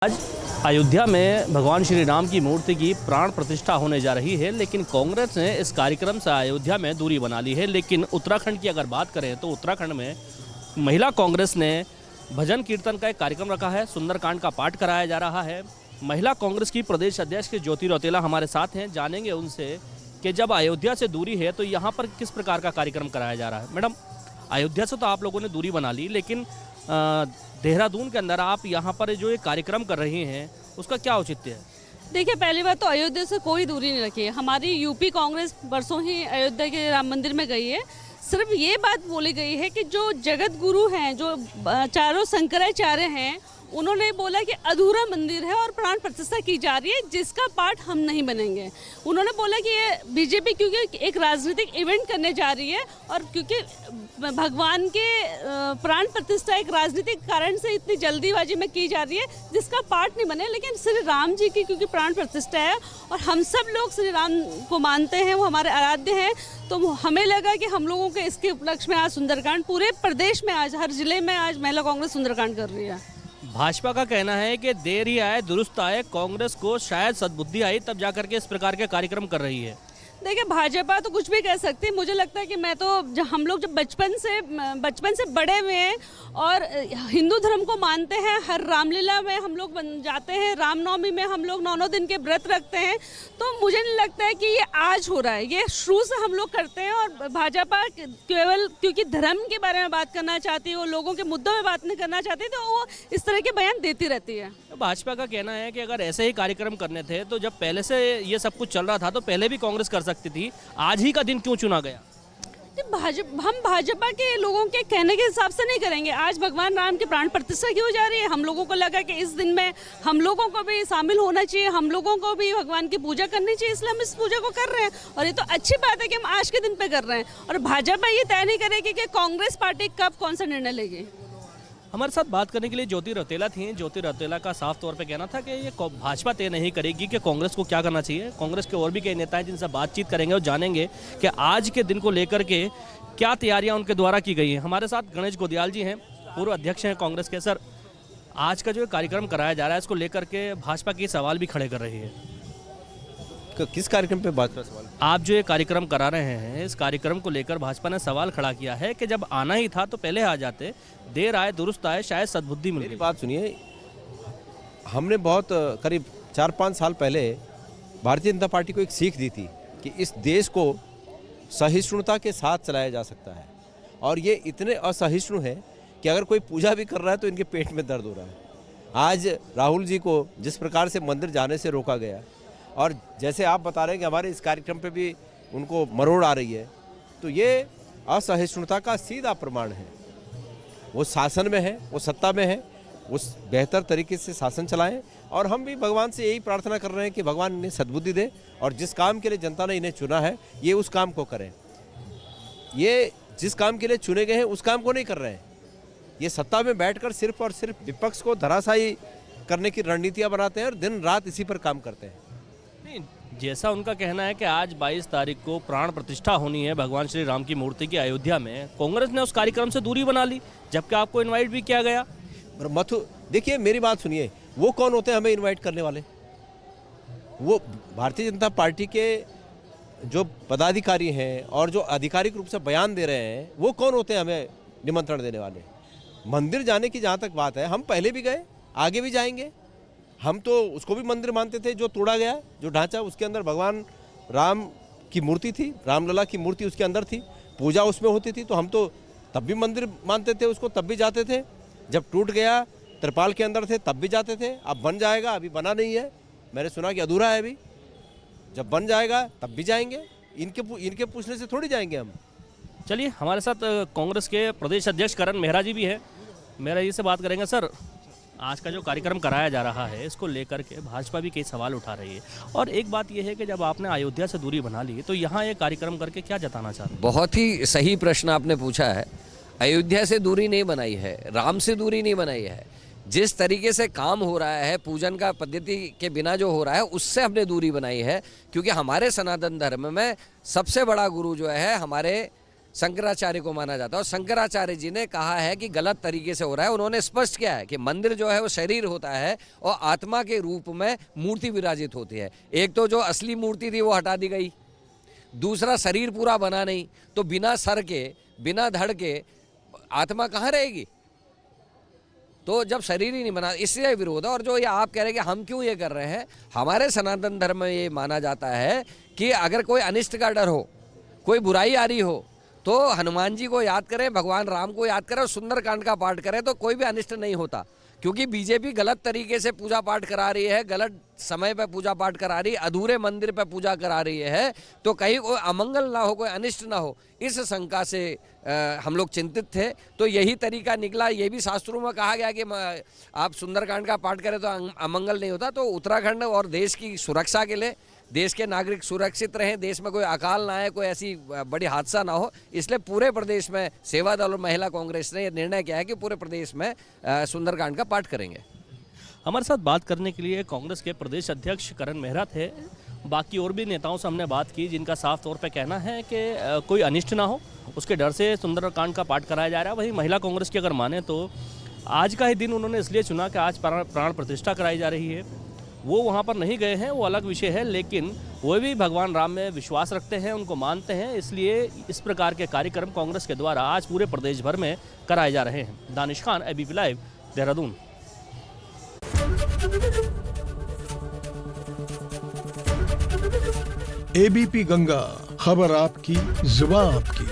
आज अयोध्या में भगवान श्री राम की मूर्ति की प्राण प्रतिष्ठा होने जा रही है, लेकिन कांग्रेस ने इस कार्यक्रम से अयोध्या में दूरी बना ली है। लेकिन उत्तराखंड की अगर बात करें तो उत्तराखंड में महिला कांग्रेस ने भजन कीर्तन का एक कार्यक्रम रखा है, सुंदरकांड का पाठ कराया जा रहा है। महिला कांग्रेस की प्रदेश अध्यक्ष ज्योति रौतेला हमारे साथ हैं, जानेंगे उनसे कि जब अयोध्या से दूरी है तो यहाँ पर किस प्रकार का कार्यक्रम कराया जा रहा है। मैडम, अयोध्या से तो आप लोगों ने दूरी बना ली, लेकिन देहरादून के अंदर आप यहाँ पर जो ये कार्यक्रम कर रही हैं उसका क्या औचित्य है? देखिए, पहली बात तो अयोध्या से कोई दूरी नहीं रखी है। हमारी यूपी कांग्रेस परसों ही अयोध्या के राम मंदिर में गई है। सिर्फ ये बात बोली गई है कि जो जगत गुरु हैं, जो चारों शंकराचार्य हैं, उन्होंने बोला कि अधूरा मंदिर है और प्राण प्रतिष्ठा की जा रही है, जिसका पार्ट हम नहीं बनेंगे। उन्होंने बोला कि ये बीजेपी क्योंकि एक राजनीतिक इवेंट करने जा रही है और क्योंकि भगवान के प्राण प्रतिष्ठा एक राजनीतिक कारण से इतनी जल्दीबाजी में की जा रही है, जिसका पार्ट नहीं बने। लेकिन श्री राम जी की क्योंकि प्राण प्रतिष्ठा है और हम सब लोग श्री राम को मानते हैं, वो हमारे आराध्य हैं, तो हमें लगा कि हम लोगों के इसके उपलक्ष्य में आज सुंदरकांड पूरे प्रदेश में, आज हर जिले में आज महिला कांग्रेस सुंदरकांड कर रही है। भाजपा का कहना है कि देर ही आए दुरुस्त आए, कांग्रेस को शायद सद्बुद्धि आई तब जाकर के इस प्रकार के कार्यक्रम कर रही है। देखिए, भाजपा तो कुछ भी कह सकती है। मुझे लगता है कि मैं तो हम लोग जब बचपन से बड़े हुए हैं और हिंदू धर्म को मानते हैं, हर रामलीला में हम लोग जाते हैं, रामनवमी में हम लोग 9 दिन के व्रत रखते हैं, तो मुझे नहीं लगता है कि ये आज हो रहा है, ये शुरू से हम लोग करते हैं। और भाजपा केवल क्योंकि धर्म के बारे में बात करना चाहती है, वो लोगों के मुद्दों में बात नहीं करना चाहती, तो वो इस तरह के बयान देती रहती है। भाजपा का कहना है कि अगर ऐसे ही कार्यक्रम करने थे तो जब पहले से ये सब कुछ चल रहा था तो पहले भी कांग्रेस कर सकती थी, आज ही का दिन क्यों चुना गया? हम भाजपा के लोगों के कहने के हिसाब से नहीं करेंगे। आज भगवान राम की प्राण प्रतिष्ठा क्यों जा रही है, हम लोगों को लगा कि इस दिन में हम लोगों को भी शामिल होना चाहिए, हम लोगों को भी भगवान की पूजा करनी चाहिए, इसलिए हम इस पूजा को कर रहे हैं। और ये तो अच्छी बात है कि हम आज के दिन पे कर रहे हैं। और भाजपा ये तय नहीं करेगी कि कांग्रेस पार्टी कब कौन सा निर्णय लेगी। हमारे साथ बात करने के लिए ज्योति रौतेला थी। ज्योति रौतेला का साफ तौर पे कहना था कि ये भाजपा तय नहीं करेगी कि कांग्रेस को क्या करना चाहिए। कांग्रेस के और भी कई नेता हैं जिनसे बातचीत करेंगे और जानेंगे कि आज के दिन को लेकर के क्या तैयारियां उनके द्वारा की गई हैं। हमारे साथ गणेश गोदियाल जी हैं, पूर्व अध्यक्ष हैं कांग्रेस के। सर, आज का जो कार्यक्रम कराया जा रहा है इसको लेकर के भाजपा के सवाल भी खड़े कर रही है। किस कार्यक्रम पे बात कर सवाल? आप जो ये कार्यक्रम करा रहे हैं, इस कार्यक्रम को लेकर भाजपा ने सवाल खड़ा किया है कि जब आना ही था तो पहले आ जाते, देर आए दुरुस्त आए, शायद सद्बुद्धि मिल। मेरी बात सुनिए, हमने बहुत करीब 4-5 साल पहले भारतीय जनता पार्टी को एक सीख दी थी कि इस देश को सहिष्णुता के साथ चलाया जा सकता है। और ये इतने असहिष्णु हैं कि अगर कोई पूजा भी कर रहा है तो इनके पेट में दर्द हो रहा है। आज राहुल जी को जिस प्रकार से मंदिर जाने से रोका गया, और जैसे आप बता रहे हैं कि हमारे इस कार्यक्रम पे भी उनको मरोड़ आ रही है, तो ये असहिष्णुता का सीधा प्रमाण है। वो शासन में है, वो सत्ता में है, उस बेहतर तरीके से शासन चलाएं। और हम भी भगवान से यही प्रार्थना कर रहे हैं कि भगवान इन्हें सद्बुद्धि दे और जिस काम के लिए जनता ने इन्हें चुना है ये उस काम को करें। ये जिस काम के लिए चुने गए हैं उस काम को नहीं कर रहे हैं। ये सत्ता में बैठकर सिर्फ और सिर्फ विपक्ष को धराशायी करने की रणनीतियाँ बनाते हैं और दिन रात इसी पर काम करते हैं। जैसा उनका कहना है कि आज 22 तारीख को प्राण प्रतिष्ठा होनी है भगवान श्री राम की मूर्ति की अयोध्या में, कांग्रेस ने उस कार्यक्रम से दूरी बना ली, जबकि आपको इनवाइट भी किया गया। मथु, देखिए मेरी बात सुनिए, वो कौन होते हैं हमें इनवाइट करने वाले? वो भारतीय जनता पार्टी के जो पदाधिकारी हैं और जो आधिकारिक रूप से बयान दे रहे हैं, वो कौन होते हैं हमें निमंत्रण देने वाले? मंदिर जाने की जहाँ तक बात है, हम पहले भी गए, आगे भी जाएंगे। हम तो उसको भी मंदिर मानते थे जो तोड़ा गया, जो ढांचा उसके अंदर भगवान राम की मूर्ति थी, रामलला की मूर्ति उसके अंदर थी, पूजा उसमें होती थी, तो हम तो तब भी मंदिर मानते थे उसको, तब भी जाते थे। जब टूट गया, त्रिपाल के अंदर थे, तब भी जाते थे। अब बन जाएगा, अभी बना नहीं है, मैंने सुना कि अधूरा है अभी। जब बन जाएगा तब भी जाएंगे, इनके पूछने से थोड़ी जाएंगे हम। चलिए, हमारे साथ कांग्रेस के प्रदेश अध्यक्ष करण मेहरा जी भी है, मेहरा जी से बात करेंगे। सर, आज का जो कार्यक्रम कराया जा रहा है इसको लेकर के भाजपा भी कई सवाल उठा रही है, और एक बात यह है कि जब आपने अयोध्या से दूरी बना ली तो यहाँ ये कार्यक्रम करके क्या जताना चाहते हैं? बहुत ही सही प्रश्न आपने पूछा है। अयोध्या से दूरी नहीं बनाई है, राम से दूरी नहीं बनाई है। जिस तरीके से काम हो रहा है, पूजन का पद्धति के बिना जो हो रहा है, उससे हमने दूरी बनाई है। क्योंकि हमारे सनातन धर्म में सबसे बड़ा गुरु जो है हमारे शंकराचार्य को माना जाता है और शंकराचार्य जी ने कहा है कि गलत तरीके से हो रहा है। उन्होंने स्पष्ट किया है कि मंदिर जो है वो शरीर होता है और आत्मा के रूप में मूर्ति विराजित होती है। एक तो जो असली मूर्ति थी वो हटा दी गई, दूसरा शरीर पूरा बना नहीं, तो बिना सर के बिना धड़ के आत्मा कहाँ रहेगी? तो जब शरीर ही नहीं बना, इससे विरोध है। और जो ये आप कह रहे हैं कि हम क्यों ये कर रहे हैं, हमारे सनातन धर्म में ये माना जाता है कि अगर कोई अनिष्ट का डर हो, कोई बुराई आ रही हो, तो हनुमान जी को याद करें, भगवान राम को याद करें और सुंदरकांड का पाठ करें, तो कोई भी अनिष्ट नहीं होता। क्योंकि बीजेपी गलत तरीके से पूजा पाठ करा रही है, गलत समय पर पूजा पाठ करा रही है, अधूरे मंदिर पर पूजा करा रही है, तो कहीं कोई अमंगल ना हो, कोई अनिष्ट ना हो, इस शंका से हम लोग चिंतित थे। तो यही तरीका निकला। ये भी शास्त्रों में कहा गया कि आप सुंदरकांड का पाठ करें तो अमंगल नहीं होता। तो उत्तराखंड और देश की सुरक्षा के लिए, देश के नागरिक सुरक्षित रहें, देश में कोई अकाल ना आए, कोई ऐसी बड़ी हादसा ना हो, इसलिए पूरे प्रदेश में सेवा दल और महिला कांग्रेस ने यह निर्णय किया है कि पूरे प्रदेश में सुंदरकांड का पाठ करेंगे। हमारे साथ बात करने के लिए कांग्रेस के प्रदेश अध्यक्ष करण मेहरा थे। बाकी और भी नेताओं से हमने बात की जिनका साफ तौर पे कहना है कि कोई अनिष्ट ना हो, उसके डर से सुंदरकांड का पाठ कराया जा रहा है। वहीं महिला कांग्रेस की अगर माने तो आज का ही दिन उन्होंने इसलिए चुना कि आज प्राण प्रतिष्ठा कराई जा रही है। वो वहाँ पर नहीं गए हैं, वो अलग विषय है, लेकिन वो भी भगवान राम में विश्वास रखते हैं, उनको मानते हैं, इसलिए इस प्रकार के कार्यक्रम कांग्रेस के द्वारा आज पूरे प्रदेश भर में कराए जा रहे हैं। Danish Khan, ABP live, Dehradun. ABP Ganga, खबर आपकी, जुबान आपकी।